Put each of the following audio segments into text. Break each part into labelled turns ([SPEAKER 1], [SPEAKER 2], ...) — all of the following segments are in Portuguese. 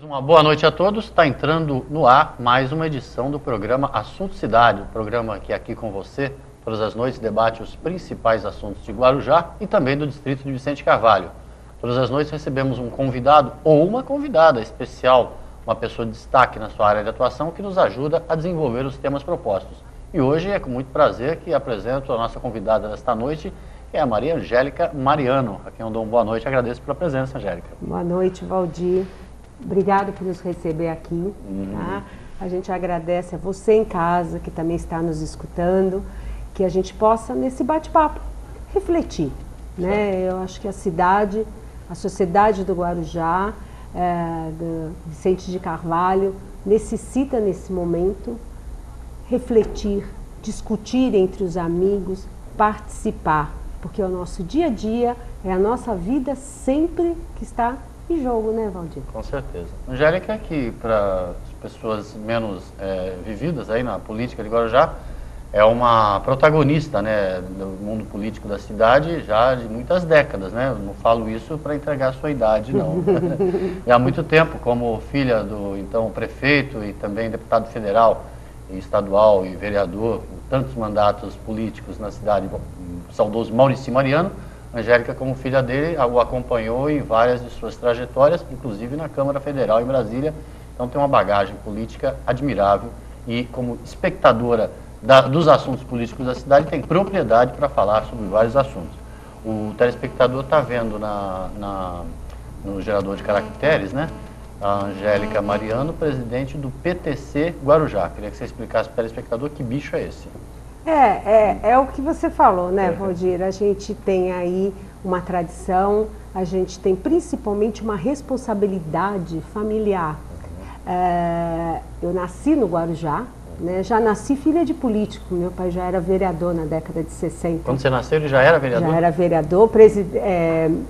[SPEAKER 1] uma boa noite a todos. Está entrando no ar mais uma edição do programa Assunto Cidade, o programa que aqui com você, todas as noites, debate os principais assuntos de Guarujá e também do distrito de Vicente Carvalho. Todas as noites recebemos um convidado ou uma convidada especial, uma pessoa de destaque na sua área de atuação que nos ajuda a desenvolver os temas propostos. E hoje é com muito prazer que apresento a nossa convidada desta noite, que é a Maria Angélica Mariano, a quem eu dou uma boa noite e agradeço pela presença, Angélica.
[SPEAKER 2] Boa noite, Valdir. Obrigado por nos receber aqui. Tá? A gente agradece a você em casa, que também está nos escutando, que a gente possa, nesse bate-papo, refletir. Né? Eu acho que a cidade, a sociedade do Guarujá, do Vicente de Carvalho, necessita, nesse momento, refletir, discutir entre os amigos, participar, porque o nosso dia a dia é a nossa vida sempre que está em jogo, né, Valdir?
[SPEAKER 1] Com certeza. Angélica, que para as pessoas menos vividas aí na política de Guarujá, é uma protagonista, né, do mundo político da cidade já de muitas décadas, né? Eu não falo isso para entregar a sua idade, não. E há muito tempo, como filha do então prefeito e também deputado federal e estadual e vereador, em tantos mandatos políticos na cidade, o saudoso Maurici Mariano, Angélica, como filha dele, o acompanhou em várias de suas trajetórias, inclusive na Câmara Federal em Brasília. Então tem uma bagagem política admirável e, como espectadora dos assuntos políticos da cidade, tem propriedade para falar sobre vários assuntos. O telespectador está vendo no gerador de caracteres, né? A Angélica Mariano, presidente do PTC Guarujá. Queria que você explicasse para o telespectador que bicho é esse.
[SPEAKER 2] É o que você falou, né, Valdir? A gente tem aí uma tradição, a gente tem principalmente uma responsabilidade familiar. Eu nasci no Guarujá, né, já nasci filha de político, meu pai já era vereador na década de 60.
[SPEAKER 1] Quando você nasceu, ele já era vereador?
[SPEAKER 2] Já era vereador,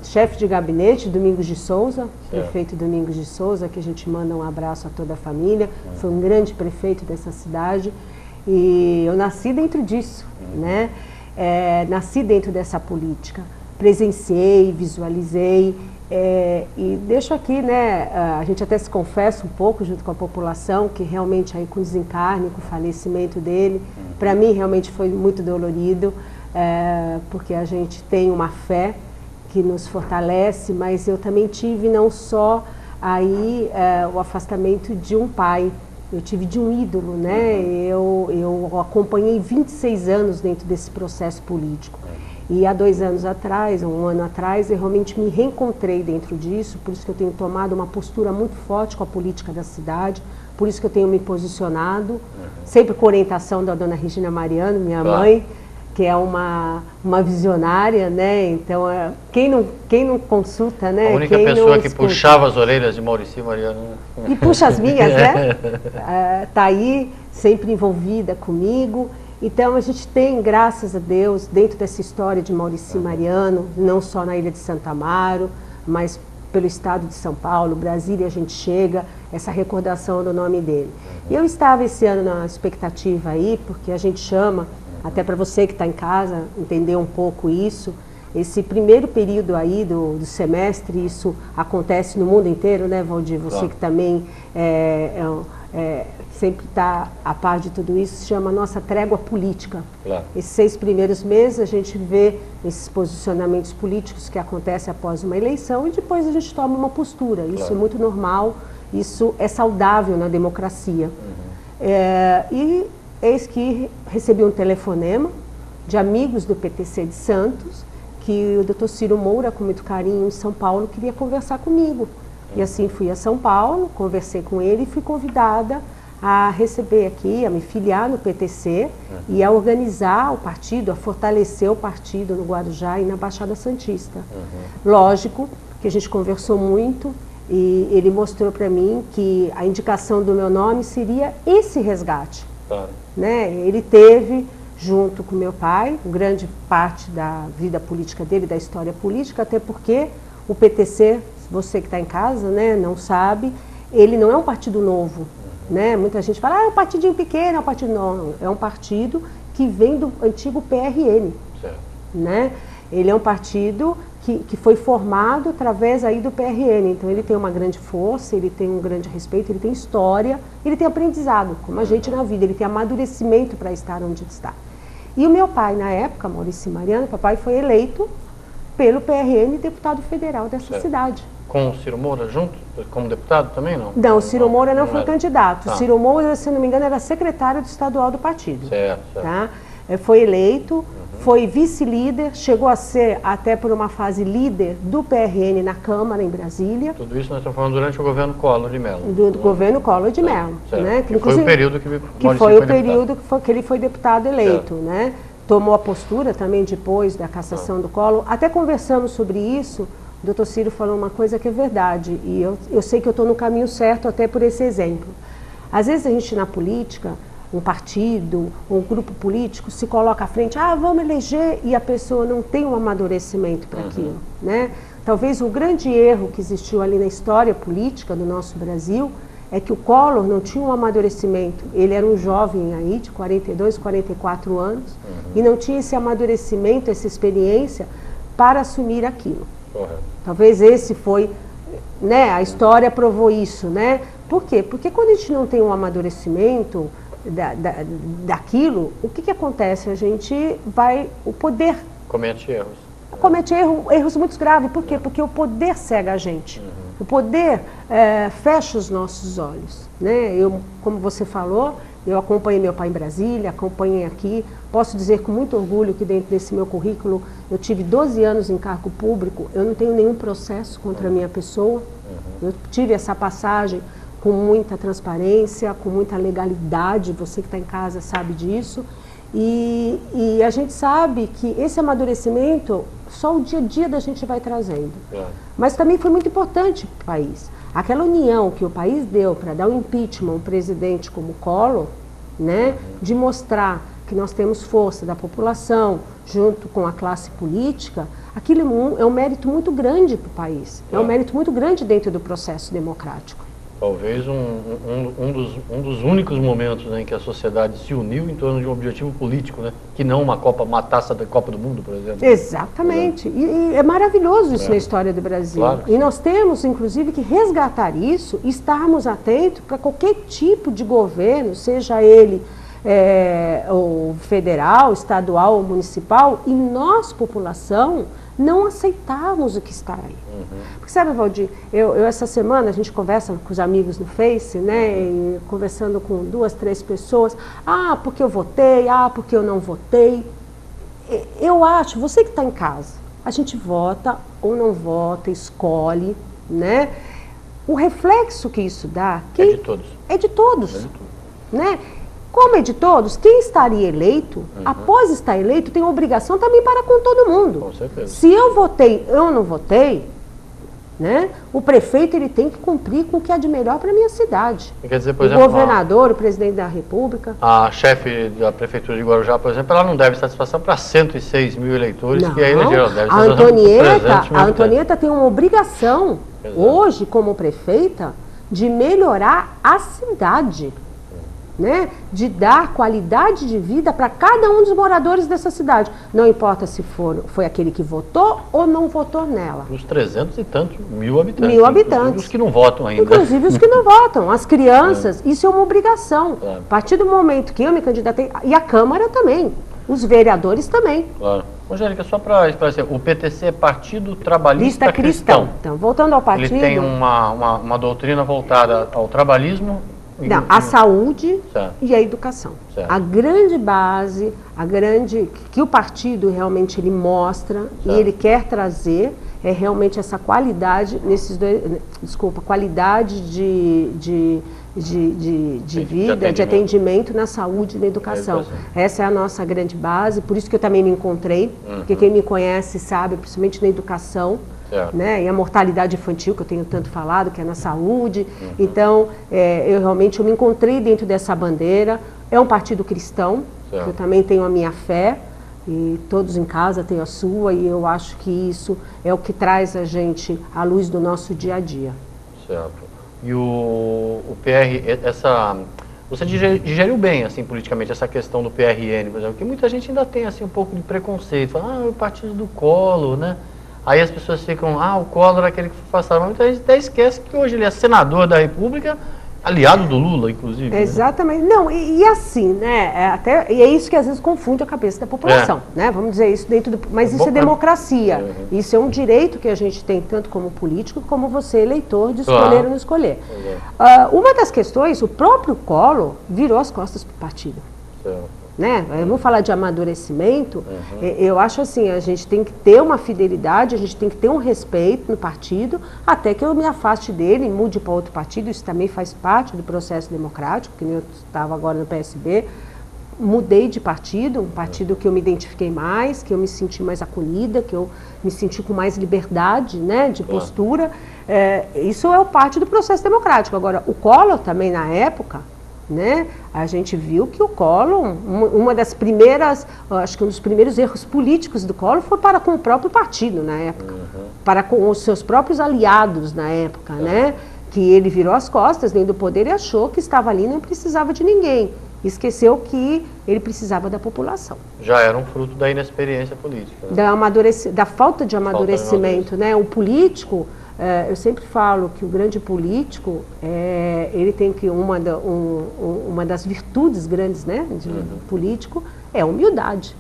[SPEAKER 2] chefe de gabinete, Domingos de Souza, prefeito Domingos de Souza, que a gente manda um abraço a toda a família, foi um grande prefeito dessa cidade. E eu nasci dentro disso, né? Nasci dentro dessa política, presenciei, visualizei, e deixo aqui, né? A gente até se confessa um pouco junto com a população, que realmente aí com o desencarne, com o falecimento dele, para mim realmente foi muito dolorido, porque a gente tem uma fé que nos fortalece, mas eu também tive não só aí o afastamento de um pai, eu tive de um ídolo, né? Eu acompanhei 26 anos dentro desse processo político. E há 2 anos atrás, um ano atrás, eu realmente me reencontrei dentro disso, por isso que eu tenho tomado uma postura muito forte com a política da cidade, por isso que eu tenho me posicionado, sempre com orientação da dona Regina Mariano, minha mãe, que é uma visionária, né? Então, quem não consulta, né?
[SPEAKER 1] A única pessoa que puxava as orelhas de Maurici Mariano.
[SPEAKER 2] E puxa as minhas, né? Tá aí, sempre envolvida comigo. Então, a gente tem, graças a Deus, dentro dessa história de Maurici Mariano, não só na Ilha de Santa Amaro, mas pelo estado de São Paulo, Brasília, a gente chega, essa recordação do nome dele. E eu estava esse ano na expectativa aí, porque a gente chama, até para você que está em casa, entender um pouco isso, esse primeiro período aí do semestre, isso acontece no mundo inteiro, né, Valdir? Você que também sempre está a par de tudo isso, se chama nossa trégua política. Esses 6 primeiros meses a gente vê esses posicionamentos políticos que acontecem após uma eleição e depois a gente toma uma postura. Isso é muito normal, isso é saudável na democracia. E eis que recebi um telefonema de amigos do PTC de Santos, que o Dr. Ciro Moura, com muito carinho, em São Paulo, queria conversar comigo. E assim fui a São Paulo, conversei com ele e fui convidada a receber aqui, a me filiar no PTC e a organizar o partido, a fortalecer o partido no Guarujá e na Baixada Santista. Lógico que a gente conversou muito e ele mostrou para mim que a indicação do meu nome seria esse resgate. Né? Ele teve, junto com meu pai, grande parte da vida política dele, da história política, até porque o PTC, você que está em casa, né, não sabe, ele não é um partido novo. Né? Muita gente fala, é um partidinho pequeno, é um partido... Não, é um partido que vem do antigo PRN. Né? Ele é um partido que foi formado através aí do PRN. Então ele tem uma grande força, ele tem um grande respeito, ele tem história, ele tem aprendizado, como a gente na vida, ele tem amadurecimento para estar onde está. E o meu pai, na época, Maurício Mariano, papai foi eleito pelo PRN deputado federal dessa cidade.
[SPEAKER 1] Com o Ciro Moura junto, como deputado também, não?
[SPEAKER 2] Não, o Ciro Moura não foi
[SPEAKER 1] era
[SPEAKER 2] candidato.
[SPEAKER 1] Tá.
[SPEAKER 2] O Ciro Moura, se não me engano, era secretário estadual do partido.
[SPEAKER 1] Certo.
[SPEAKER 2] Tá? Foi eleito, foi vice-líder, chegou a ser até por uma fase líder do PRN na Câmara, em Brasília.
[SPEAKER 1] Tudo isso nós estamos falando durante o governo Collor de Mello.
[SPEAKER 2] Do governo Collor de Mello. Né?
[SPEAKER 1] Que foi o período que
[SPEAKER 2] foi o período que ele foi deputado eleito. Né? Tomou a postura também depois da cassação do Collor. Até conversamos sobre isso. O doutor Ciro falou uma coisa que é verdade, e eu sei que eu estou no caminho certo até por esse exemplo. Às vezes a gente na política, um partido, um grupo político se coloca à frente, vamos eleger, e a pessoa não tem um amadurecimento para aquilo. Né? Talvez o grande erro que existiu ali na história política do nosso Brasil é que o Collor não tinha um amadurecimento. Ele era um jovem aí de 42, 44 anos e não tinha esse amadurecimento, essa experiência para assumir aquilo.
[SPEAKER 1] Correto.
[SPEAKER 2] Talvez esse foi, né, a história provou isso, né? Por quê? Porque quando a gente não tem um amadurecimento daquilo, o que acontece? A gente vai, o poder...
[SPEAKER 1] Comete erros.
[SPEAKER 2] Comete erros muito graves. Por quê? Porque o poder cega a gente. O poder fecha os nossos olhos. Né? Eu, como você falou, eu acompanhei meu pai em Brasília, acompanhei aqui. Posso dizer com muito orgulho que dentro desse meu currículo eu tive 12 anos em cargo público, eu não tenho nenhum processo contra a minha pessoa. Eu tive essa passagem com muita transparência, com muita legalidade, você que está em casa sabe disso. E a gente sabe que esse amadurecimento só o dia a dia da gente vai trazendo. Mas também foi muito importante para o país. Aquela união que o país deu para dar um impeachment a um presidente como Collor, né, de mostrar que nós temos força da população junto com a classe política, aquilo é um mérito muito grande para o país. É um mérito muito grande dentro do processo democrático.
[SPEAKER 1] Talvez um dos únicos momentos, né, em que a sociedade se uniu em torno de um objetivo político, né, que não uma taça da Copa do Mundo, por exemplo.
[SPEAKER 2] Exatamente. E é maravilhoso isso na história do Brasil.
[SPEAKER 1] Claro.
[SPEAKER 2] E nós temos, inclusive, que resgatar isso e estarmos atentos para qualquer tipo de governo, seja ele o federal, estadual ou municipal, e nós, população, não aceitarmos o que está aí. Porque sabe, Valdir, eu essa semana, a gente conversa com os amigos no Face, né, e conversando com 2, 3 pessoas, porque eu votei, porque eu não votei. Eu acho, você que está em casa, a gente vota ou não vota, escolhe, né? O reflexo que isso dá...
[SPEAKER 1] É de todos.
[SPEAKER 2] É de todos, né? Como é de todos, quem estaria eleito, após estar eleito, tem obrigação também para com todo mundo.
[SPEAKER 1] Com certeza.
[SPEAKER 2] Se eu votei, eu não votei, né? O prefeito ele tem que cumprir com o que é de melhor para a minha cidade.
[SPEAKER 1] Quer dizer, por
[SPEAKER 2] o
[SPEAKER 1] exemplo,
[SPEAKER 2] governador, o presidente da República.
[SPEAKER 1] A chefe da prefeitura de Guarujá, por exemplo, ela não deve satisfação para 106 mil eleitores
[SPEAKER 2] Não,
[SPEAKER 1] que a elegeram. Deve
[SPEAKER 2] a Antonieta tem uma obrigação, hoje, como prefeita, de melhorar a cidade. Né, de dar qualidade de vida para cada um dos moradores dessa cidade. Não importa se foi aquele que votou ou não votou nela.
[SPEAKER 1] Os 300 e tantos mil habitantes.
[SPEAKER 2] Mil habitantes.
[SPEAKER 1] Inclusive os que não votam ainda.
[SPEAKER 2] Inclusive os que não votam. As crianças, isso é uma obrigação. Claro. A partir do momento que eu me candidatei, e a Câmara também, os vereadores também.
[SPEAKER 1] Claro. Angélica, só para esclarecer, o PTC é Partido Trabalhista Cristão.
[SPEAKER 2] Então, voltando ao partido...
[SPEAKER 1] Ele tem uma doutrina voltada ao trabalhismo...
[SPEAKER 2] Não, a saúde e a educação.
[SPEAKER 1] Certo.
[SPEAKER 2] A grande base, que o partido realmente ele mostra e ele quer trazer é realmente essa qualidade nesses dois, qualidade de vida, de atendimento na saúde e na educação. Essa é a nossa grande base, por isso que eu também me encontrei, porque quem me conhece sabe, principalmente na educação, né, e a mortalidade infantil, que eu tenho tanto falado, que é na saúde. Então, eu me encontrei dentro dessa bandeira. É um partido cristão, eu também tenho a minha fé, e todos em casa têm a sua, e eu acho que isso é o que traz a gente à luz do nosso dia a dia.
[SPEAKER 1] Certo. E o PR, você digeriu bem, assim, politicamente, essa questão do PRN, por exemplo, que muita gente ainda tem, assim, um pouco de preconceito. Fala, o partido do Collor, né? Aí as pessoas ficam, o Collor é aquele que foi afastado. Mas muita gente até esquece que hoje ele é senador da República, aliado do Lula, inclusive.
[SPEAKER 2] Exatamente. Né? Não, e assim, né? E é isso que às vezes confunde a cabeça da população, né? Vamos dizer isso dentro do... Mas isso é democracia. Isso é um direito que a gente tem, tanto como político, como você, eleitor, de escolher ou não escolher. Uma das questões, o próprio Collor virou as costas para o partido. Né? Vamos falar de amadurecimento. Eu acho assim, a gente tem que ter uma fidelidade, a gente tem que ter um respeito no partido, até que eu me afaste dele e mude para outro partido. Isso também faz parte do processo democrático, que eu estava agora no PSB, mudei de partido, um partido que eu me identifiquei mais, que eu me senti mais acolhida, que eu me senti com mais liberdade, né, de postura. Isso é parte do processo democrático. Agora, o Collor também, na época, né, a gente viu que o Collor, uma das primeiras, acho que um dos primeiros erros políticos do Collor foi para com o próprio partido na época, para com os seus próprios aliados na época, né, que ele virou as costas dentro do poder e achou que estava ali e não precisava de ninguém. Esqueceu que ele precisava da população.
[SPEAKER 1] Já era um fruto da inexperiência política. Né?
[SPEAKER 2] Da falta de amadurecimento, né? O político, eu sempre falo que o grande político, ele tem que uma das virtudes grandes, né, de político é a humildade.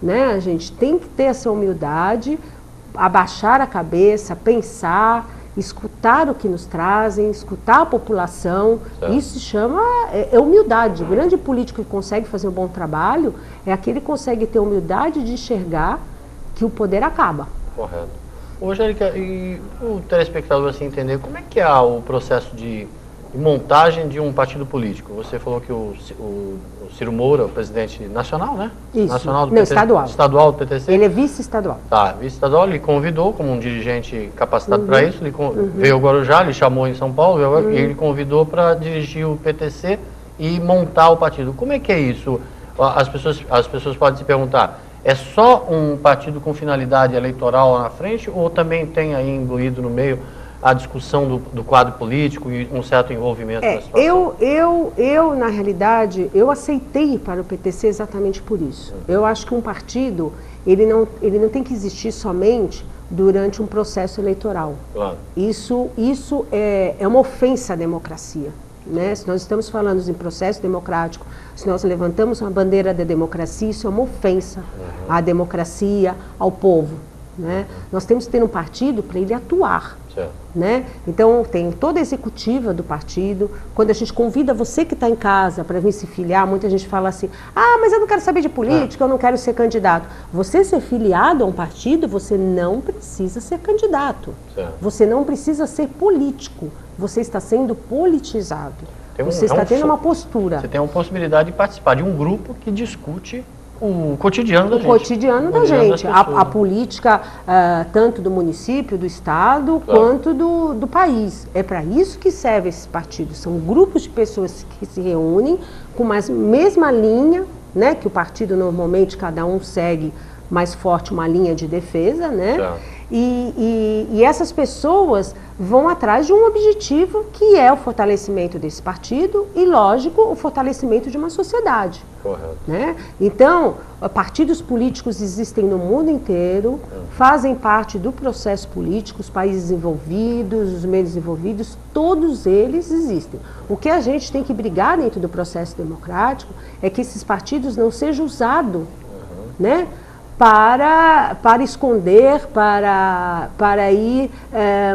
[SPEAKER 2] Né? A gente tem que ter essa humildade, abaixar a cabeça, pensar, escutar o que nos trazem, escutar a população. Isso se chama humildade. O grande político que consegue fazer um bom trabalho é aquele que consegue ter humildade de enxergar que o poder acaba.
[SPEAKER 1] Correto. Ô, Angélica, e o telespectador assim entender como é que é o processo de montagem de um partido político? Você falou que o Ciro Moura, o presidente nacional, né?
[SPEAKER 2] Isso.
[SPEAKER 1] Nacional do
[SPEAKER 2] Não,
[SPEAKER 1] PT,
[SPEAKER 2] estadual.
[SPEAKER 1] Estadual do PTC.
[SPEAKER 2] Ele é vice-estadual.
[SPEAKER 1] Tá, vice-estadual, ele convidou como um dirigente capacitado para isso, ele veio ao Guarujá, ele chamou em São Paulo, e ele convidou para dirigir o PTC e montar o partido. Como é que é isso? As pessoas podem se perguntar, é só um partido com finalidade eleitoral lá na frente ou também tem aí imbuído no meio a discussão do quadro político e um certo envolvimento na situação?
[SPEAKER 2] Eu, na realidade, eu aceitei para o PTC exatamente por isso. Eu acho que um partido, ele não tem que existir somente durante um processo eleitoral.
[SPEAKER 1] Claro.
[SPEAKER 2] Isso é uma ofensa à democracia. Né? Se nós estamos falando em processo democrático, se nós levantamos uma bandeira da democracia, isso é uma ofensa à democracia, ao povo. Né? Nós temos que ter um partido para ele atuar. Né? Então tem toda a executiva do partido. Quando a gente convida você que está em casa para vir se filiar, muita gente fala assim, mas eu não quero saber de política, eu não quero ser candidato. Você ser filiado a um partido, você não precisa ser candidato. Você não precisa ser político. Você está sendo politizado. Você está tendo uma postura.
[SPEAKER 1] Você tem uma possibilidade de participar de um grupo que discute o cotidiano da gente.
[SPEAKER 2] O cotidiano da gente. A política, tanto do município, do estado, quanto do país. É para isso que servem esses partidos. São grupos de pessoas que se reúnem com a mesma linha, né, que o partido normalmente cada um segue mais forte uma linha de defesa, né? E essas pessoas vão atrás de um objetivo que é o fortalecimento desse partido e, lógico, o fortalecimento de uma sociedade.
[SPEAKER 1] Correto.
[SPEAKER 2] Né? Então, partidos políticos existem no mundo inteiro, fazem parte do processo político, os países envolvidos, os meios envolvidos, todos eles existem. O que a gente tem que brigar dentro do processo democrático é que esses partidos não sejam usados, né? Para esconder, para ir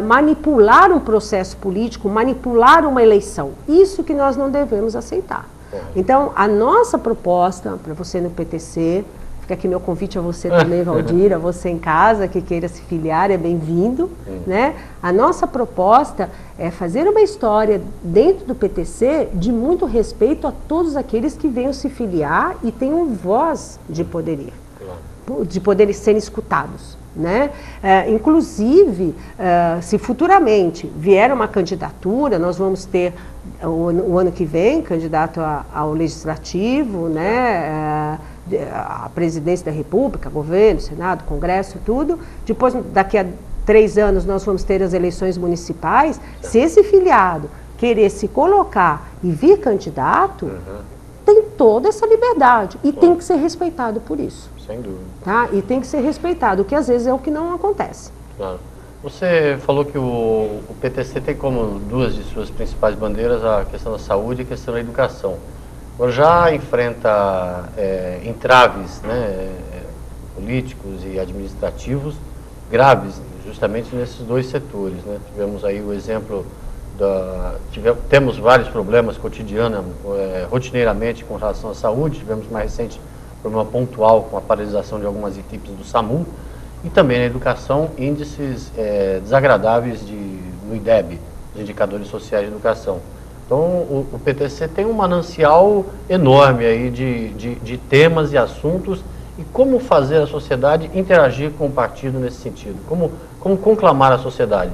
[SPEAKER 2] manipular um processo político, manipular uma eleição. Isso que nós não devemos aceitar. Então, a nossa proposta para você no PTC, fica aqui meu convite a você também, Valdir, a você em casa que queira se filiar, é bem-vindo. Né? A nossa proposta é fazer uma história dentro do PTC de muito respeito a todos aqueles que venham se filiar e tenham voz de poderia. De poderem ser escutados. Né? Inclusive, se futuramente vier uma candidatura, nós vamos ter o ano que vem candidato ao Legislativo, né? A Presidência da República, Governo, Senado, Congresso, tudo. Depois, daqui a 3 anos, nós vamos ter as eleições municipais. Se esse filiado querer se colocar e vir candidato, tem toda essa liberdade e tem que ser respeitado por isso.
[SPEAKER 1] Sem dúvida.
[SPEAKER 2] Tá? E tem que ser respeitado, que às vezes é o que não acontece.
[SPEAKER 1] Claro. Você falou que o PTC tem como duas de suas principais bandeiras a questão da saúde e a questão da educação. Agora já enfrenta entraves, né, políticos e administrativos graves, justamente nesses dois setores, né? Tivemos aí o exemplo temos vários problemas rotineiramente com relação à saúde. Tivemos mais recente problema pontual com a paralisação de algumas equipes do SAMU, e também na educação, índices desagradáveis no IDEB, os indicadores sociais de educação. Então, o PTC tem um manancial enorme aí de temas e assuntos, e como fazer a sociedade interagir com o partido nesse sentido, como conclamar a sociedade.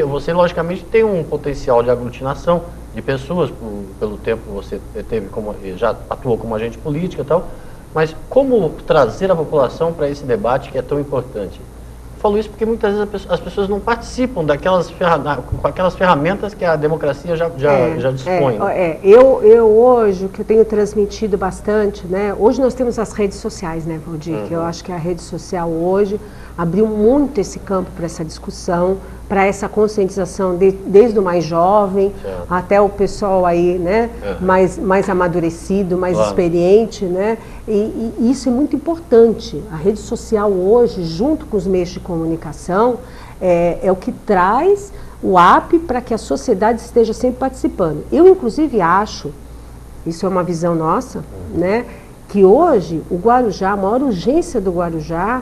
[SPEAKER 1] Você logicamente tem um potencial de aglutinação de pessoas, pelo tempo que você teve, já atuou como agente político e tal, mas como trazer a população para esse debate que é tão importante? Eu falo isso porque muitas vezes as pessoas não participam com aquelas ferramentas que a democracia já dispõe.
[SPEAKER 2] Eu hoje, o que eu tenho transmitido bastante, né? Hoje nós temos as redes sociais, né, Valdir? Que eu acho que a rede social hoje abriu muito esse campo para essa discussão, para essa conscientização desde o mais jovem até o pessoal aí, né, mais amadurecido, mais experiente, né? E isso é muito importante. A rede social hoje, junto com os meios de comunicação, é o que traz o app para que a sociedade esteja sempre participando. Eu, inclusive, acho, isso é uma visão nossa, né, que hoje o Guarujá, a maior urgência do Guarujá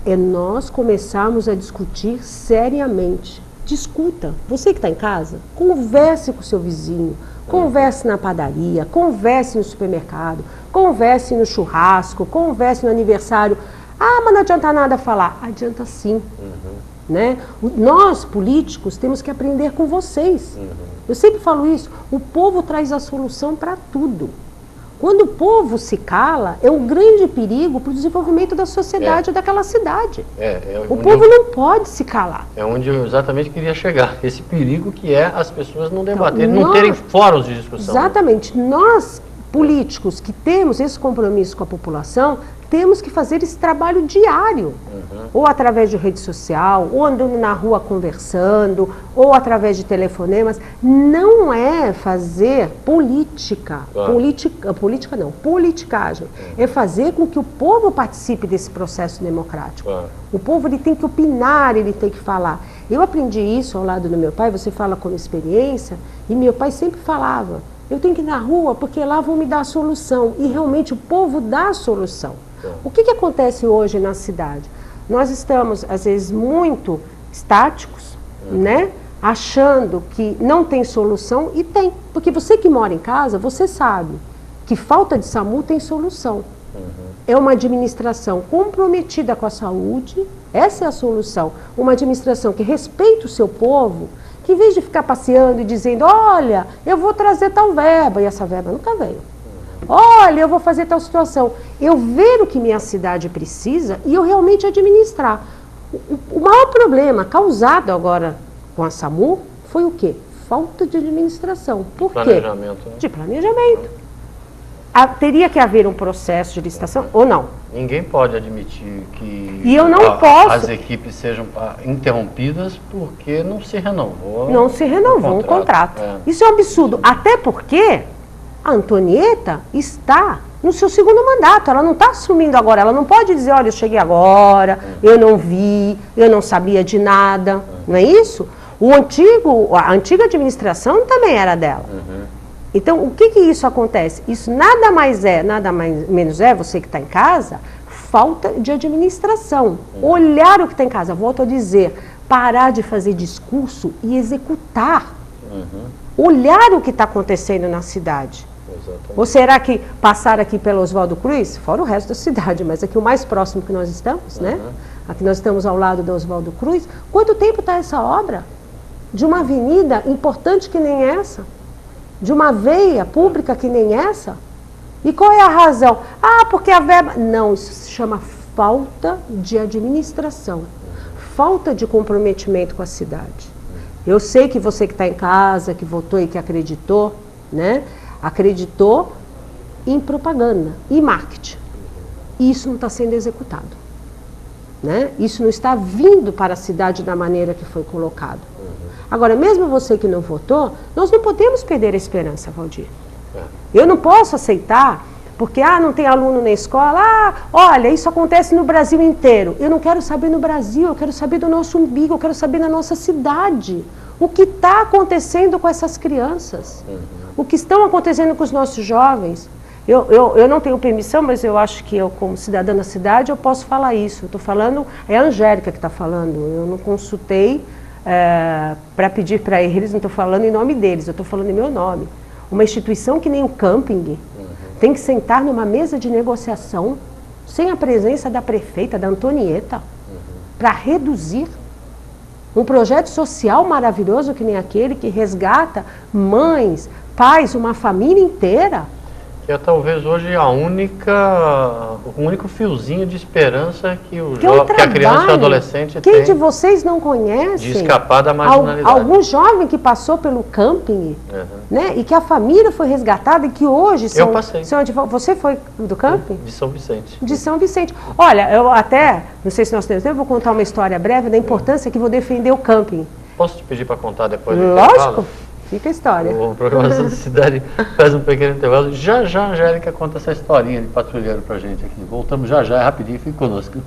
[SPEAKER 2] é nós começarmos a discutir seriamente. Discuta. Você que está em casa, converse com o seu vizinho, converse na padaria, converse no supermercado, converse no churrasco, converse no aniversário. Ah, mas não adianta nada falar. Adianta sim. Né? Nós, políticos, temos que aprender com vocês. Eu sempre falo isso. O povo traz a solução para tudo. Quando o povo se cala, é um grande perigo para o desenvolvimento da sociedade daquela cidade. O povo não pode se calar.
[SPEAKER 1] É onde eu exatamente queria chegar. Esse perigo que é as pessoas não debaterem, não terem fóruns de discussão.
[SPEAKER 2] Exatamente. Nós, políticos, que temos esse compromisso com a população, temos que fazer esse trabalho diário, ou através de rede social, ou andando na rua conversando, ou através de telefonemas. Não é fazer política, politicagem. É fazer com que o povo participe desse processo democrático. O povo ele tem que opinar, ele tem que falar. Eu aprendi isso ao lado do meu pai, você fala como experiência, e meu pai sempre falava, eu tenho que ir na rua porque lá vão me dar a solução. E realmente o povo dá a solução. O que acontece hoje na cidade? Nós estamos, às vezes, muito estáticos, né? Achando que não tem solução, e tem. Porque você que mora em casa, você sabe que falta de SAMU tem solução. É uma administração comprometida com a saúde, essa é a solução. Uma administração que respeita o seu povo, que em vez de ficar passeando e dizendo, olha, eu vou trazer tal verba, e essa verba nunca veio. Olha, eu vou fazer tal situação. Eu ver o que minha cidade precisa e eu realmente administrar. O maior problema causado agora com a SAMU foi o quê? Falta de administração. Por quê?
[SPEAKER 1] Planejamento. Né?
[SPEAKER 2] De planejamento. Teria que haver um processo de licitação ou não?
[SPEAKER 1] Ninguém pode admitir que as equipes sejam interrompidas porque não se renovou.
[SPEAKER 2] Não se renovou o contrato. Isso é um absurdo. Até porque a Antonieta está no seu segundo mandato, ela não está assumindo agora, ela não pode dizer, olha, eu cheguei agora, eu não vi, eu não sabia de nada, não é isso? A antiga administração também era dela. Então, o que isso acontece? Isso nada menos é, você que está em casa, falta de administração. Olhar o que está em casa, volto a dizer, parar de fazer discurso e executar. Olhar o que está acontecendo na cidade. Exatamente. Ou será que passar aqui pelo Oswaldo Cruz, fora o resto da cidade, mas aqui o mais próximo que nós estamos, né? Aqui nós estamos ao lado do Oswaldo Cruz. Quanto tempo está essa obra? De uma avenida importante que nem essa? De uma veia pública que nem essa? E qual é a razão? Ah, porque a verba... Não, isso se chama falta de administração. Falta de comprometimento com a cidade. Eu sei que você que está em casa, que votou e que acreditou, né? Acreditou em propaganda e marketing. E isso não está sendo executado. né? Isso não está vindo para a cidade da maneira que foi colocado. Agora, mesmo você que não votou, nós não podemos perder a esperança, Valdir. Eu não posso aceitar, porque não tem aluno na escola, olha, isso acontece no Brasil inteiro. Eu não quero saber no Brasil, eu quero saber do nosso umbigo, eu quero saber na nossa cidade. O que está acontecendo com essas crianças? O que estão acontecendo com os nossos jovens? Eu não tenho permissão, mas eu acho que eu, como cidadã da cidade, eu posso falar isso. Eu estou falando, é a Angélica que está falando, eu não consultei para pedir para eles, não estou falando em nome deles, eu estou falando em meu nome. Uma instituição que nem o camping tem que sentar numa mesa de negociação sem a presença da prefeita, da Antonieta, para reduzir um projeto social maravilhoso que nem aquele que resgata mães, pais, uma família inteira.
[SPEAKER 1] Que é talvez hoje o único fiozinho de esperança que a criança e o adolescente tem.
[SPEAKER 2] Quem de vocês não conhece?
[SPEAKER 1] De escapar da marginalidade.
[SPEAKER 2] Algum jovem que passou pelo camping, né? E que a família foi resgatada e que hoje
[SPEAKER 1] eu passei.
[SPEAKER 2] Você foi do camping?
[SPEAKER 1] De São Vicente.
[SPEAKER 2] De São Vicente. Olha, eu até, não sei se nós temos tempo, vou contar uma história breve da importância que vou defender o camping.
[SPEAKER 1] Posso te pedir para contar depois?
[SPEAKER 2] Lógico. Fica a história.
[SPEAKER 1] O Programação da Cidade faz um pequeno intervalo. Já a Angélica conta essa historinha de patrulheiro pra gente aqui. Voltamos já, é rapidinho, fique conosco.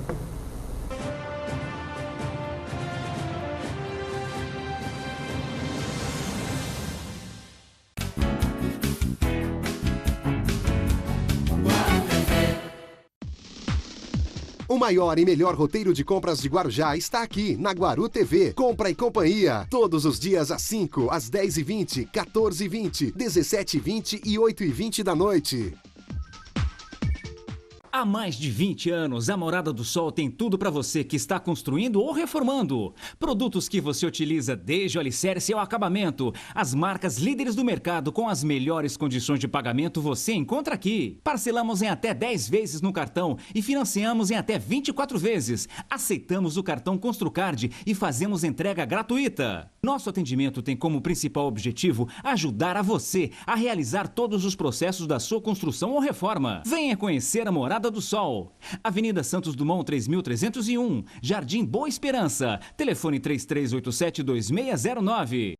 [SPEAKER 3] O maior e melhor roteiro de compras de Guarujá está aqui, na Guaru TV. Compra e Companhia. Todos os dias às 5, às 10h20, 14h20, 17h20 e 8h20 da noite.
[SPEAKER 4] Há mais de 20 anos, a Morada do Sol tem tudo para você que está construindo ou reformando. Produtos que você utiliza desde o alicerce ao acabamento. As marcas líderes do mercado com as melhores condições de pagamento você encontra aqui. Parcelamos em até 10 vezes no cartão e financiamos em até 24 vezes. Aceitamos o cartão Construcard e fazemos entrega gratuita. Nosso atendimento tem como principal objetivo ajudar a você a realizar todos os processos da sua construção ou reforma. Venha conhecer a Morada do Sol. Avenida Santos Dumont 3301, Jardim Boa Esperança. Telefone 3387-2609.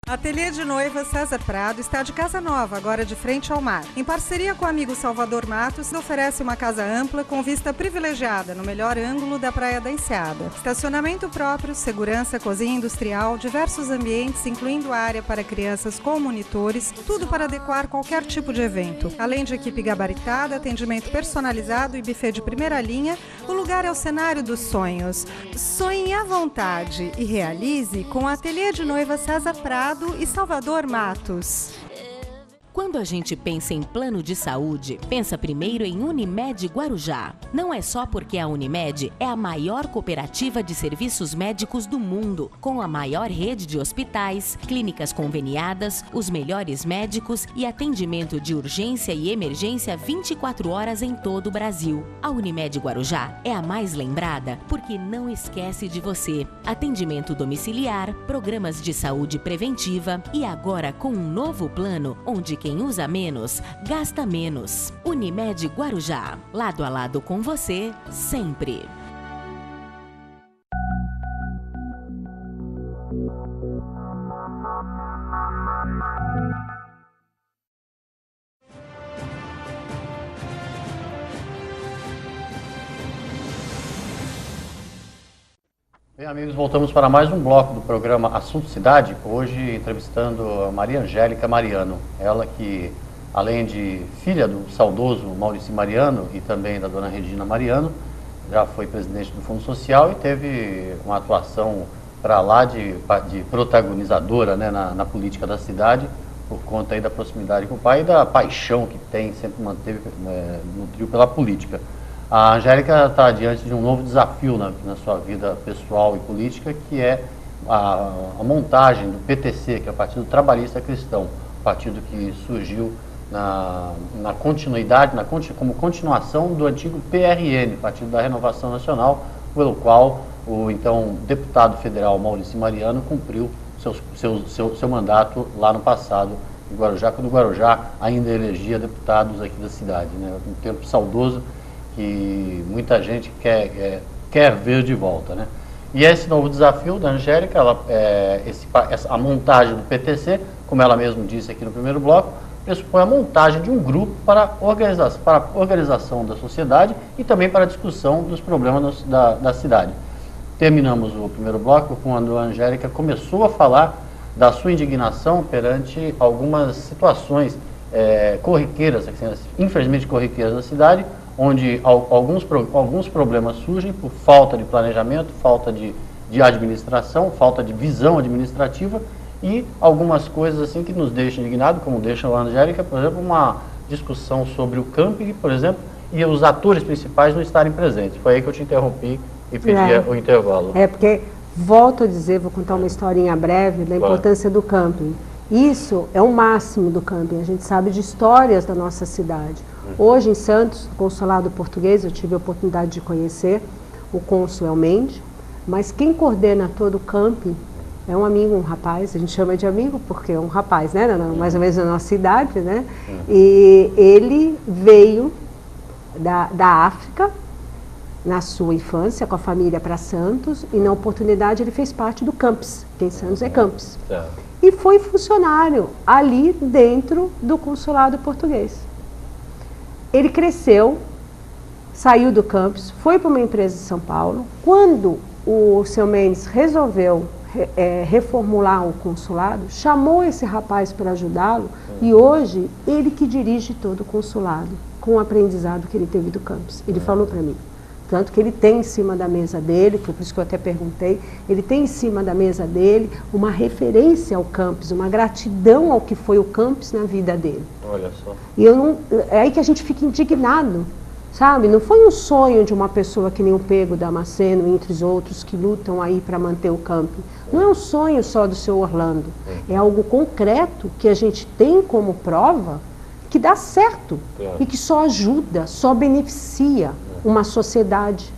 [SPEAKER 5] Ateliê de Noiva César Prado está de casa nova, agora de frente ao mar. Em parceria com o amigo Salvador Matos, oferece uma casa ampla com vista privilegiada no melhor ângulo da Praia da Enseada. Estacionamento próprio, segurança, cozinha industrial, diversos ambientes, incluindo área para crianças com monitores, tudo para adequar qualquer tipo de evento. Além de equipe gabaritada, atendimento personalizado e buffet de primeira linha, o lugar é o cenário dos sonhos. Sonhe à vontade e realize com o Ateliê de Noiva César Prado e Salvador Matos.
[SPEAKER 6] Quando a gente pensa em plano de saúde, pensa primeiro em Unimed Guarujá. Não é só porque a Unimed é a maior cooperativa de serviços médicos do mundo, com a maior rede de hospitais, clínicas conveniadas, os melhores médicos e atendimento de urgência e emergência 24 horas em todo o Brasil. A Unimed Guarujá é a mais lembrada porque não esquece de você. Atendimento domiciliar, programas de saúde preventiva e agora com um novo plano onde quem usa menos, gasta menos. Unimed Guarujá, lado a lado com você, sempre.
[SPEAKER 1] Bem, amigos, voltamos para mais um bloco do programa Assunto Cidade, hoje entrevistando a Maria Angélica Mariano, ela que, além de filha do saudoso Maurício Mariano e também da dona Regina Mariano, já foi presidente do Fundo Social e teve uma atuação para lá de protagonizadora, né, na política da cidade, por conta aí da proximidade com o pai e da paixão que tem, sempre manteve, nutriu pela política. A Angélica está diante de um novo desafio na sua vida pessoal e política, que é a montagem do PTC, que é o Partido Trabalhista Cristão, partido que surgiu na continuidade, como continuação do antigo PRN, Partido da Renovação Nacional, pelo qual o então deputado federal Maurício Mariano cumpriu seu mandato lá no passado, em Guarujá, quando o Guarujá ainda elegia deputados aqui da cidade, né? Um tempo saudoso, que muita gente quer ver de volta, né? E esse novo desafio da Angélica, a montagem do PTC, como ela mesma disse aqui no primeiro bloco, pressupõe a montagem de um grupo para a organização da sociedade e também para a discussão dos problemas da cidade. Terminamos o primeiro bloco quando a Angélica começou a falar da sua indignação perante algumas situações corriqueiras, infelizmente corriqueiras da cidade, onde alguns problemas surgem por falta de planejamento, falta de administração, falta de visão administrativa e algumas coisas assim que nos deixam indignados, como deixa a Angélica, por exemplo, uma discussão sobre o camping, por exemplo, e os atores principais não estarem presentes. Foi aí que eu te interrompi e pedi o intervalo.
[SPEAKER 2] Porque, volto a dizer, vou contar uma historinha breve da importância do camping. Isso é o máximo do camping, a gente sabe de histórias da nossa cidade. Hoje em Santos, no consulado português, eu tive a oportunidade de conhecer, o cônsul é o Mendes, mas quem coordena todo o camping é um amigo, um rapaz, a gente chama de amigo porque é um rapaz, né, mais ou menos na nossa idade, né, e ele veio da África, na sua infância, com a família para Santos, e na oportunidade ele fez parte do Campus, que em Santos é Campus. E foi funcionário ali dentro do consulado português. Ele cresceu, saiu do campus, foi para uma empresa de São Paulo. Quando o seu Mendes resolveu reformular o consulado, chamou esse rapaz para ajudá-lo e hoje ele que dirige todo o consulado, com o aprendizado que ele teve do campus. Ele falou para mim. Tanto que ele tem em cima da mesa dele, por isso que eu até perguntei, ele tem em cima da mesa dele uma referência ao campus, uma gratidão ao que foi o campus na vida dele.
[SPEAKER 1] Olha só.
[SPEAKER 2] E é aí que a gente fica indignado, sabe? Não foi um sonho de uma pessoa que nem o Pego Damasceno, entre os outros, que lutam aí para manter o camping. Não é um sonho só do seu Orlando, é algo concreto que a gente tem como prova que dá certo e que só ajuda, só beneficia uma sociedade,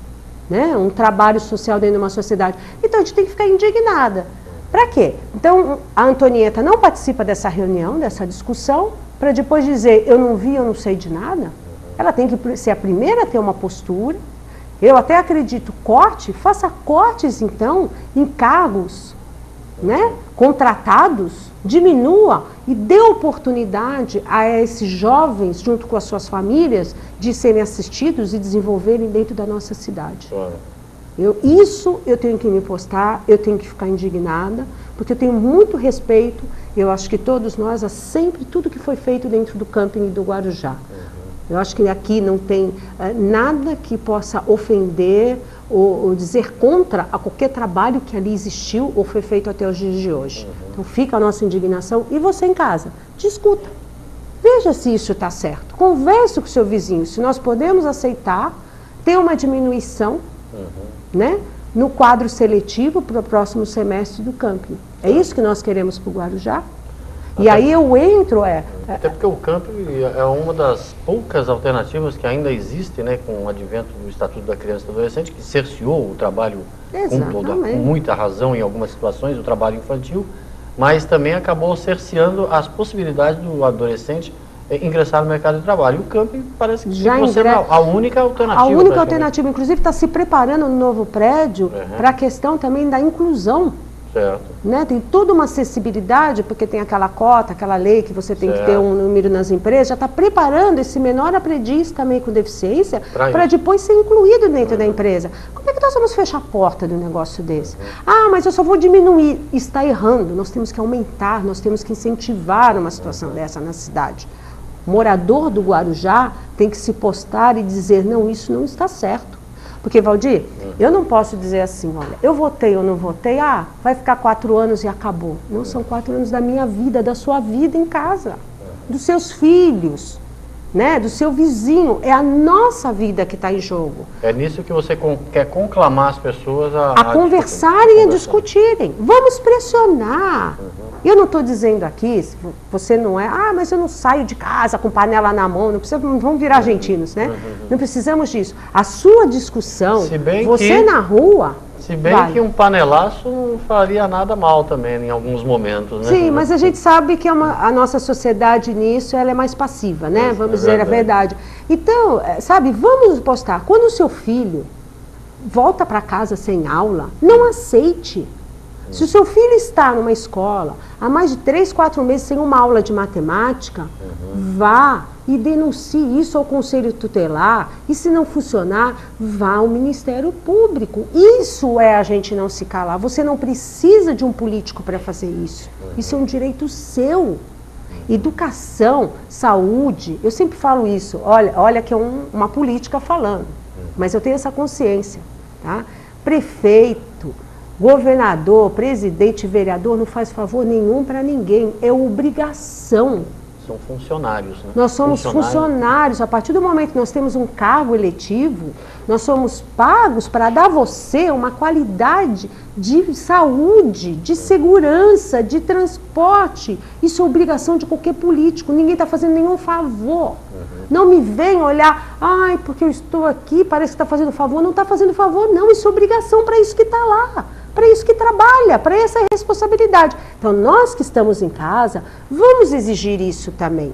[SPEAKER 2] né? Um trabalho social dentro de uma sociedade. Então a gente tem que ficar indignada. Para quê? Então a Antonieta não participa dessa reunião, dessa discussão, para depois dizer eu não vi, eu não sei de nada. Ela tem que ser a primeira a ter uma postura. Eu até acredito, faça cortes então em cargos, né? Contratados, diminua e dê oportunidade a esses jovens, junto com as suas famílias, de serem assistidos e desenvolverem dentro da nossa cidade. Isso eu tenho que me postar, eu tenho que ficar indignada, porque eu tenho muito respeito, eu acho que todos nós, a sempre tudo que foi feito dentro do camping do Guarujá. Eu acho que aqui não tem nada que possa ofender ou dizer contra a qualquer trabalho que ali existiu ou foi feito até os dias de hoje. Então fica a nossa indignação e você em casa, discuta. Veja se isso está certo. Converse com o seu vizinho, se nós podemos aceitar ter uma diminuição né, no quadro seletivo para o próximo semestre do camping. É isso que nós queremos para o Guarujá? E aí eu entro...
[SPEAKER 1] Até porque o camping é uma das poucas alternativas que ainda existe, né, com o advento do Estatuto da Criança e do Adolescente, que cerceou o trabalho com muita razão em algumas situações, o trabalho infantil, mas também acabou cerceando as possibilidades do adolescente ingressar no mercado de trabalho. E o camping parece que sendo a única alternativa.
[SPEAKER 2] A única alternativa, inclusive, está se preparando no novo prédio para a questão também da inclusão.
[SPEAKER 1] Certo.
[SPEAKER 2] Né? Tem toda uma acessibilidade, porque tem aquela cota, aquela lei que você tem que ter um número nas empresas, já está preparando esse menor aprendiz também com deficiência para depois ser incluído dentro da empresa. Como é que nós vamos fechar a porta de um negócio desse? Ah, mas eu só vou diminuir. Está errando, nós temos que aumentar, nós temos que incentivar uma situação dessa na cidade. O morador do Guarujá tem que se postar e dizer, não, isso não está certo. Porque, Valdir, eu não posso dizer assim, olha, eu votei ou não votei, vai ficar 4 anos e acabou. Não, são 4 anos da minha vida, da sua vida em casa, dos seus filhos, né, do seu vizinho. É a nossa vida que está em jogo.
[SPEAKER 1] É nisso que você quer conclamar as pessoas a
[SPEAKER 2] conversarem e a discutirem. Vamos pressionar. Eu não estou dizendo aqui, se você não é, mas eu não saio de casa com panela na mão, não precisa, vamos virar argentinos, né? Não precisamos disso. A sua discussão, na rua...
[SPEAKER 1] Se bem que um panelaço não faria nada mal também em alguns momentos, né?
[SPEAKER 2] Sim, mas a gente sabe que a nossa sociedade nisso ela é mais passiva, né? Vamos dizer a verdade. Então, sabe, vamos postar. Quando o seu filho volta para casa sem aula, não aceite. Se o seu filho está numa escola há mais de 3, 4 meses sem uma aula de matemática, vá e denuncie isso ao Conselho Tutelar. E se não funcionar, vá ao Ministério Público. Isso é a gente não se calar. Você não precisa de um político para fazer isso. Isso é um direito seu. Educação, saúde, eu sempre falo isso. Olha que é uma política falando, mas eu tenho essa consciência. Tá? Prefeito, governador, presidente, vereador não faz favor nenhum para ninguém, é obrigação.
[SPEAKER 1] São funcionários, né?
[SPEAKER 2] Nós somos funcionários. A partir do momento que nós temos um cargo eletivo, nós somos pagos para dar a você uma qualidade de saúde, de segurança, de transporte. Isso é obrigação de qualquer político. Ninguém está fazendo nenhum favor. Não me venha olhar, ai, porque eu estou aqui, parece que está fazendo favor. Não está fazendo favor, não. Isso é obrigação para isso que está lá. Para isso que trabalha, para essa responsabilidade. Então, nós que estamos em casa, vamos exigir isso também.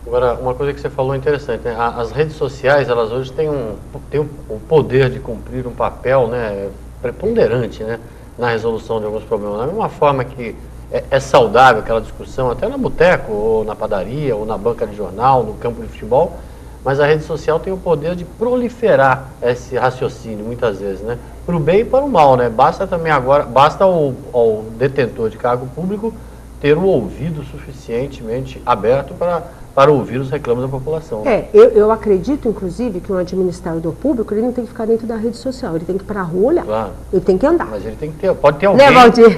[SPEAKER 1] Agora, uma coisa que você falou interessante, né? As redes sociais, elas hoje têm o poder de cumprir um papel, né, preponderante, né, na resolução de alguns problemas. Da mesma forma que é saudável aquela discussão, até no boteco, ou na padaria, ou na banca de jornal, no campo de futebol, mas a rede social tem o poder de proliferar esse raciocínio, muitas vezes, né? Para o bem e para o mal, né? Basta também agora, basta ao detentor de cargo público ter o ouvido suficientemente aberto para ouvir os reclamos da população. Né?
[SPEAKER 2] Eu acredito, inclusive, que um administrador público, ele não tem que ficar dentro da rede social, ele tem que ir para a rua olhar, claro. Ele tem que andar.
[SPEAKER 1] Mas ele tem que ter, pode ter alguém...
[SPEAKER 2] Né, Valdir?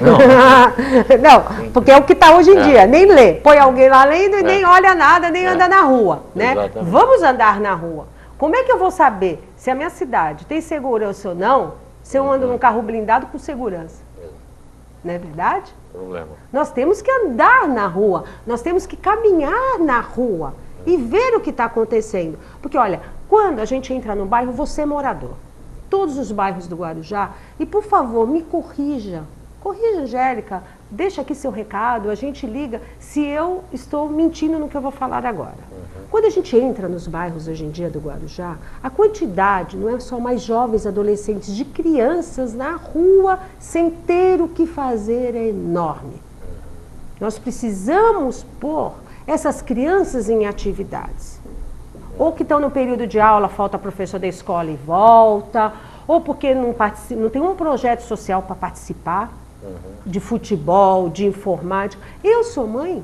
[SPEAKER 2] Não, porque é o que está hoje em dia, nem lê, põe alguém lá lendo e nem olha nada, nem anda na rua, né? Exatamente. Vamos andar na rua. Como é que eu vou saber se a minha cidade tem segurança ou não, se eu ando num carro blindado com segurança? Não é verdade?
[SPEAKER 1] Problema.
[SPEAKER 2] Nós temos que andar na rua, nós temos que caminhar na rua e ver o que está acontecendo. Porque, olha, quando a gente entra no bairro, você é morador. Todos os bairros do Guarujá, e por favor, me corrija. Corrija, Angélica, deixa aqui seu recado, a gente liga se eu estou mentindo no que eu vou falar agora. Quando a gente entra nos bairros hoje em dia do Guarujá, a quantidade, não é só mais jovens, adolescentes, de crianças na rua sem ter o que fazer é enorme. Nós precisamos pôr essas crianças em atividades. Ou que estão no período de aula, falta professor da escola e volta, ou porque não tem um projeto social para participar, de futebol, de informática. Eu sou mãe,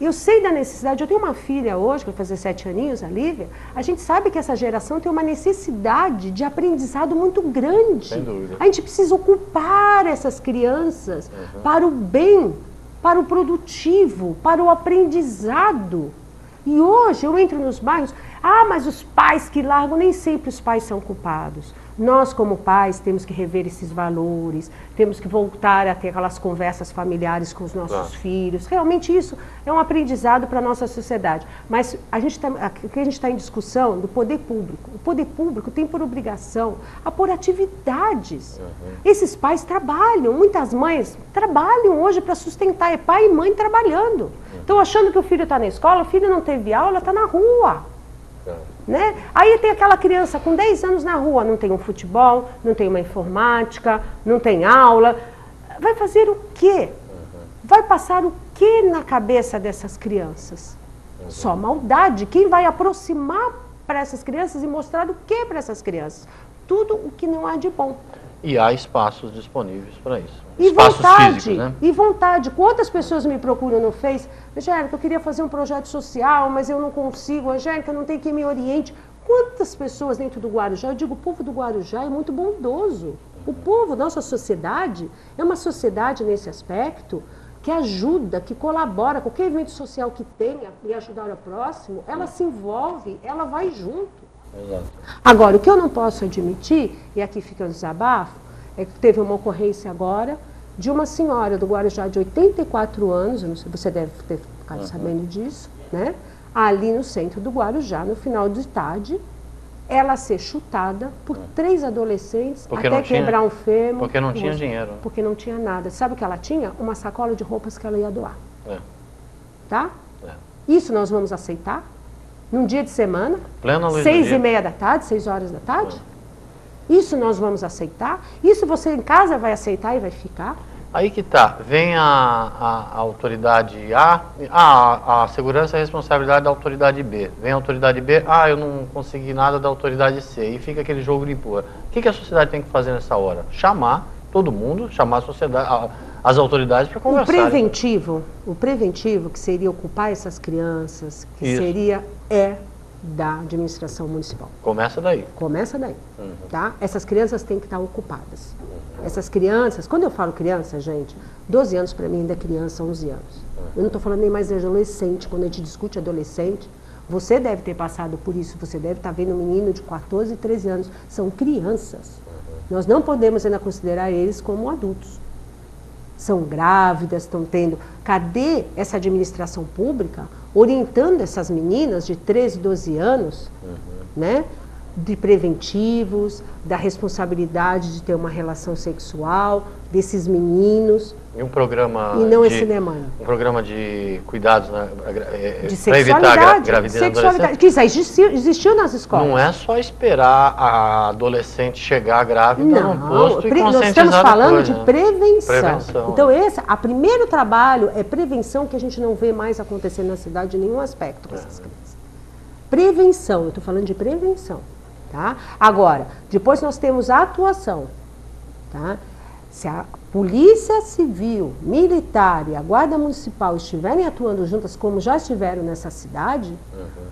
[SPEAKER 2] eu sei da necessidade, eu tenho uma filha hoje, que vai fazer 7 aninhos, a Lívia, a gente sabe que essa geração tem uma necessidade de aprendizado muito grande.
[SPEAKER 1] Sem dúvida.
[SPEAKER 2] A gente precisa ocupar essas crianças para o bem, para o produtivo, para o aprendizado. E hoje eu entro nos bairros, mas os pais que largam, nem sempre os pais são culpados. Nós, como pais, temos que rever esses valores, temos que voltar a ter aquelas conversas familiares com os nossos filhos. Realmente isso é um aprendizado para a nossa sociedade. Mas o que a gente está em discussão do poder público. O poder público tem por obrigação a pôr atividades. Esses pais trabalham, muitas mães trabalham hoje para sustentar, é pai e mãe trabalhando. Estão achando que o filho está na escola, o filho não teve aula, está na rua. Né? Aí tem aquela criança com 10 anos na rua, não tem um futebol, não tem uma informática, não tem aula. Vai fazer o quê? Vai passar o quê na cabeça dessas crianças? Só maldade. Quem vai aproximar para essas crianças e mostrar o quê para essas crianças? Tudo o que não há de bom.
[SPEAKER 1] E há espaços disponíveis para isso.
[SPEAKER 2] E
[SPEAKER 1] espaços
[SPEAKER 2] vontade,
[SPEAKER 1] físicos, né?
[SPEAKER 2] E vontade. Quantas pessoas me procuram no Face? Angélica, eu queria fazer um projeto social, mas eu não consigo. Angélica, não tem quem me oriente. Quantas pessoas dentro do Guarujá? Eu digo, o povo do Guarujá é muito bondoso. O povo, nossa sociedade, é uma sociedade nesse aspecto que ajuda, que colabora. Qualquer evento social que tenha e ajudar o próximo, ela se envolve, ela vai junto.
[SPEAKER 1] Exato.
[SPEAKER 2] Agora, o que eu não posso admitir, e aqui fica o desabafo, é que teve uma ocorrência agora de uma senhora do Guarujá de 84 anos, eu não sei, você deve ter ficado sabendo disso, né? Ali no centro do Guarujá, no final de tarde, ela ser chutada por 3 adolescentes até quebrar um fêmur.
[SPEAKER 1] Porque não tinha dinheiro.
[SPEAKER 2] Porque não tinha nada. Sabe o que ela tinha? Uma sacola de roupas que ela ia doar. Tá? Isso nós vamos aceitar? Num dia de semana,
[SPEAKER 1] Plena luz
[SPEAKER 2] 6h30 da tarde, 6 horas da tarde? Isso nós vamos aceitar? Isso você em casa vai aceitar e vai ficar?
[SPEAKER 1] Aí que tá, vem a autoridade a segurança é a responsabilidade da autoridade B. Vem a autoridade B, eu não consegui nada da autoridade C. E fica aquele jogo de empurra. O que a sociedade tem que fazer nessa hora? Chamar todo mundo, chamar a sociedade, as autoridades para conversar.
[SPEAKER 2] O preventivo que seria ocupar essas crianças, que
[SPEAKER 1] Isso.
[SPEAKER 2] seria, da administração municipal.
[SPEAKER 1] Começa daí.
[SPEAKER 2] Começa daí, tá? Essas crianças têm que estar ocupadas. Essas crianças, quando eu falo criança, gente, 12 anos para mim ainda é criança, 11 anos. Eu não estou falando nem mais de adolescente. Quando a gente discute adolescente, você deve ter passado por isso, você deve estar vendo um menino de 14, 13 anos. São crianças. Nós não podemos ainda considerar eles como adultos. São grávidas, estão tendo... Cadê essa administração pública orientando essas meninas de 13, 12 anos, né? De preventivos, da responsabilidade de ter uma relação sexual, desses meninos.
[SPEAKER 1] E um programa
[SPEAKER 2] e não esse demônio.
[SPEAKER 1] Um programa de cuidados, né,
[SPEAKER 2] de
[SPEAKER 1] para evitar a gravidez adolescente.
[SPEAKER 2] Que isso existiu nas escolas.
[SPEAKER 1] Não é só esperar a adolescente chegar grávida no posto e conscientizar.
[SPEAKER 2] Nós estamos falando
[SPEAKER 1] depois,
[SPEAKER 2] de prevenção. Então,
[SPEAKER 1] né?
[SPEAKER 2] o primeiro trabalho é prevenção, que a gente não vê mais acontecer na cidade em nenhum aspecto com essas crianças. Prevenção, eu estou falando de prevenção. Tá? Agora, depois nós temos a atuação. Tá? Se a Polícia Civil, Militar e a Guarda Municipal estiverem atuando juntas, como já estiveram nessa cidade,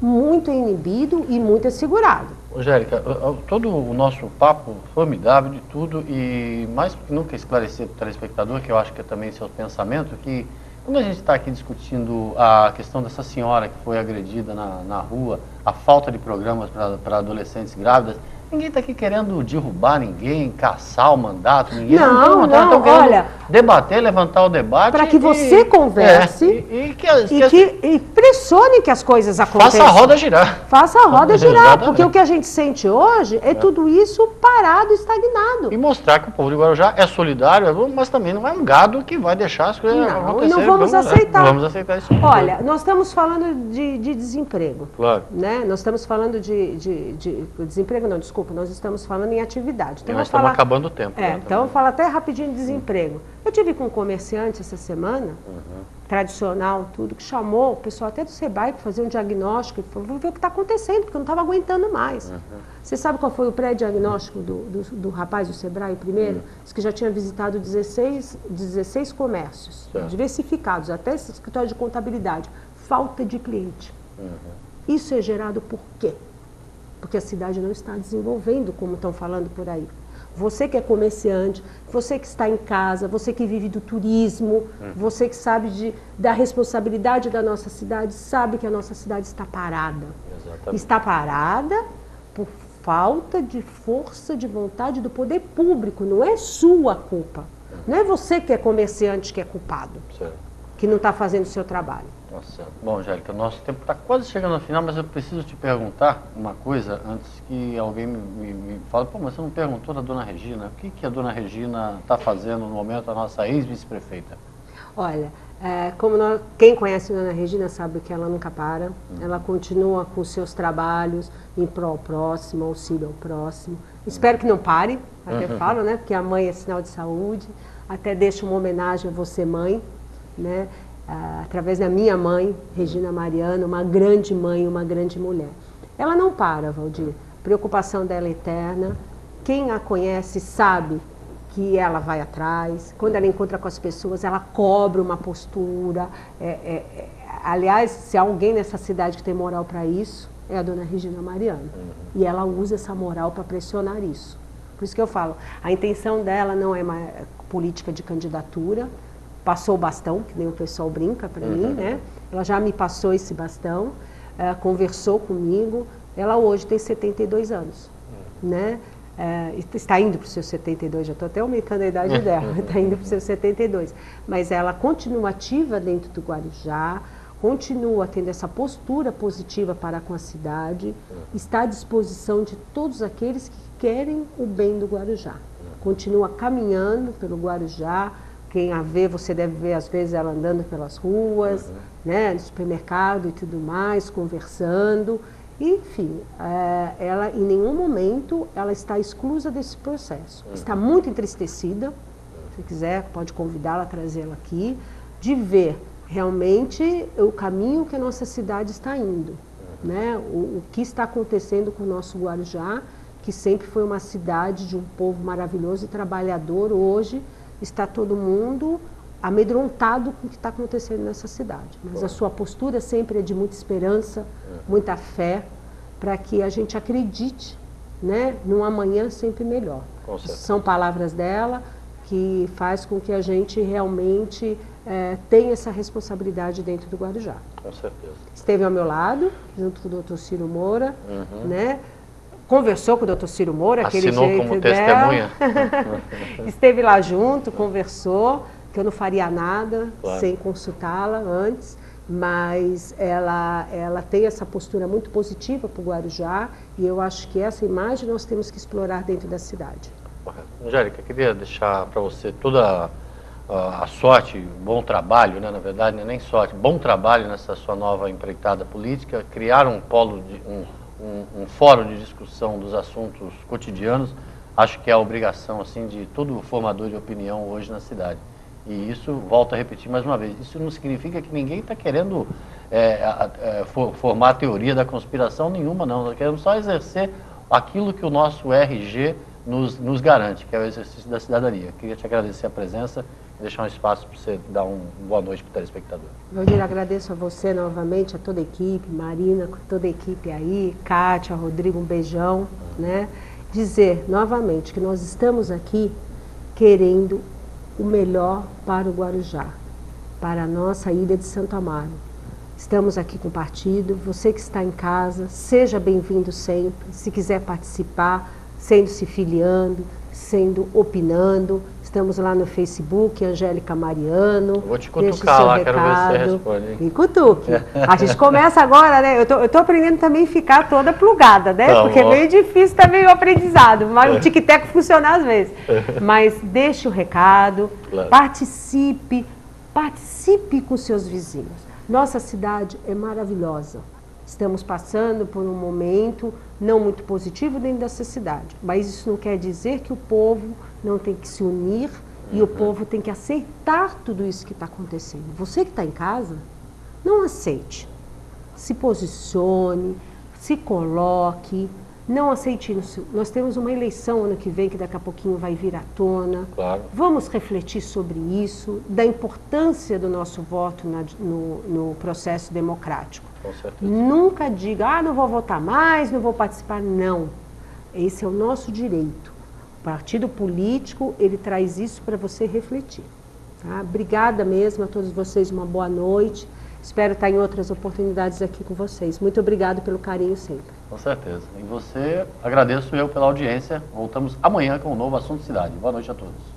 [SPEAKER 2] muito é inibido e muito é segurado.
[SPEAKER 1] Angélica, todo o nosso papo formidável de tudo e mais do que nunca esclarecer para o telespectador, que eu acho que é também seu pensamento, que quando a gente está aqui discutindo a questão dessa senhora que foi agredida na rua, a falta de programas para adolescentes grávidas, ninguém está aqui querendo derrubar ninguém, caçar o mandato, ninguém
[SPEAKER 2] não, olha,
[SPEAKER 1] debater, levantar o debate.
[SPEAKER 2] Para que você converse e pressione que as coisas aconteçam.
[SPEAKER 1] Faça a roda girar.
[SPEAKER 2] Faça a roda girar, porque o que a gente sente hoje é tudo isso parado, estagnado.
[SPEAKER 1] E mostrar que o povo de Guarujá é solidário, mas também não é um gado que vai deixar as coisas acontecer.
[SPEAKER 2] Não vamos aceitar.
[SPEAKER 1] Vamos aceitar isso.
[SPEAKER 2] Olha, nós estamos falando de desemprego.
[SPEAKER 1] Claro.
[SPEAKER 2] Né? Nós estamos falando de desemprego, não, desculpa, nós estamos falando em atividade.
[SPEAKER 1] Então, nós estamos acabando o tempo.
[SPEAKER 2] Então, eu falo até rapidinho de desemprego. Eu tive com um comerciante essa semana, tradicional, tudo, que chamou o pessoal até do Sebrae para fazer um diagnóstico, e falou, vou ver o que está acontecendo, porque eu não estava aguentando mais. Você sabe qual foi o pré-diagnóstico do rapaz do Sebrae primeiro? Diz que já tinha visitado 16 comércios, diversificados, até esse escritório de contabilidade. Falta de cliente. Isso é gerado por quê? Porque a cidade não está desenvolvendo, como estão falando por aí. Você que é comerciante, você que está em casa, você que vive do turismo, você que sabe da responsabilidade da nossa cidade, sabe que a nossa cidade está parada.
[SPEAKER 1] Exatamente.
[SPEAKER 2] Está parada por falta de força de vontade do poder público, não é sua culpa. Não é você que é comerciante que é culpado, que não está fazendo o seu trabalho.
[SPEAKER 1] Nossa. Bom, Angélica, nosso tempo está quase chegando ao final, mas eu preciso te perguntar uma coisa antes que alguém me fale, mas você não perguntou da dona Regina? O que a dona Regina está fazendo no momento, a nossa ex-vice-prefeita?
[SPEAKER 2] Olha, quem conhece a dona Regina sabe que ela nunca para, ela continua com seus trabalhos em prol ao próximo, auxílio ao próximo. Espero que não pare, até falo, né? Porque a mãe é sinal de saúde, até deixo uma homenagem a você, mãe, né? Através da minha mãe, Regina Mariano, uma grande mãe, uma grande mulher. Ela não para, Valdir. A preocupação dela é eterna. Quem a conhece sabe que ela vai atrás. Quando ela encontra com as pessoas, ela cobra uma postura. Aliás, se há alguém nessa cidade que tem moral para isso, é a dona Regina Mariano. E ela usa essa moral para pressionar isso. Por isso que eu falo, a intenção dela não é uma política de candidatura. Passou o bastão, que nem o pessoal brinca para mim, né? Ela já me passou esse bastão, conversou comigo. Ela hoje tem 72 anos, né? Está indo para os seus 72, já estou até aumentando a idade dela, está indo para os seus 72. Mas ela continua ativa dentro do Guarujá, continua tendo essa postura positiva para com a cidade, está à disposição de todos aqueles que querem o bem do Guarujá. Continua caminhando pelo Guarujá. Quem a vê, você deve ver às vezes ela andando pelas ruas, né, no supermercado e tudo mais, conversando. Enfim, ela em nenhum momento ela está exclusa desse processo. Está muito entristecida, se quiser pode convidá-la a trazê-la aqui, de ver realmente o caminho que a nossa cidade está indo, né? O que está acontecendo com o nosso Guarujá, que sempre foi uma cidade de um povo maravilhoso e trabalhador, hoje está todo mundo amedrontado com o que está acontecendo nessa cidade. Mas a sua postura sempre é de muita esperança, muita fé, para que a gente acredite, né, num amanhã sempre melhor. São palavras dela que faz com que a gente realmente tenha essa responsabilidade dentro do Guarujá.
[SPEAKER 1] Com certeza.
[SPEAKER 2] Esteve ao meu lado, junto com o Dr. Ciro Moura, né? Conversou com o Dr. Ciro Moura, aquele jeito
[SPEAKER 1] como
[SPEAKER 2] dela.
[SPEAKER 1] testemunha.
[SPEAKER 2] Esteve lá junto, conversou, que eu não faria nada sem consultá-la antes, mas ela tem essa postura muito positiva para o Guarujá e eu acho que essa imagem nós temos que explorar dentro da cidade.
[SPEAKER 1] Angélica, queria deixar para você toda a sorte, bom trabalho, né? Na verdade, não é nem sorte, bom trabalho nessa sua nova empreitada política, criar um polo, um fórum de discussão dos assuntos cotidianos, acho que é a obrigação assim, de todo formador de opinião hoje na cidade. E isso, volto a repetir mais uma vez, isso não significa que ninguém está querendo formar a teoria da conspiração nenhuma, não. Nós queremos só exercer aquilo que o nosso RG nos garante, que é o exercício da cidadania. Queria te agradecer a presença e deixar um espaço para você dar uma boa noite para o telespectador.
[SPEAKER 2] Valdir, agradeço a você novamente, a toda a equipe, Marina, toda a equipe aí, Kátia, Rodrigo, um beijão, né? Dizer novamente que nós estamos aqui querendo o melhor para o Guarujá, para a nossa ilha de Santo Amaro. Estamos aqui com o partido, você que está em casa, seja bem-vindo sempre, se quiser participar, se filiando, opinando. Estamos lá no Facebook, Angélica Mariano.
[SPEAKER 1] Vou te cutucar lá, quero ver se você responde.
[SPEAKER 2] Me cutuque. A gente começa agora, né? Eu tô aprendendo também a ficar toda plugada, né?
[SPEAKER 1] Tá
[SPEAKER 2] porque
[SPEAKER 1] bom.
[SPEAKER 2] é meio difícil também o aprendizado, mas o tic-tac funciona às vezes. Mas deixe o recado,
[SPEAKER 1] Claro.
[SPEAKER 2] participe com seus vizinhos. Nossa cidade é maravilhosa. Estamos passando por um momento não muito positivo dentro dessa cidade, mas isso não quer dizer que o povo não tem que se unir e o povo tem que aceitar tudo isso que está acontecendo. Você que está em casa, não aceite. Se posicione, se coloque, não aceite isso. Nós temos uma eleição ano que vem, que daqui a pouquinho vai vir à tona.
[SPEAKER 1] Claro.
[SPEAKER 2] Vamos refletir sobre isso, da importância do nosso voto no processo democrático.
[SPEAKER 1] Com certeza.
[SPEAKER 2] Nunca diga, não vou votar mais, não vou participar. Não. Esse é o nosso direito. O partido político, ele traz isso para você refletir. Tá? Obrigada mesmo a todos vocês, uma boa noite. Espero estar em outras oportunidades aqui com vocês. Muito obrigado pelo carinho sempre.
[SPEAKER 1] Com certeza. E você, agradeço eu pela audiência. Voltamos amanhã com um novo Assunto Cidade. Boa noite a todos.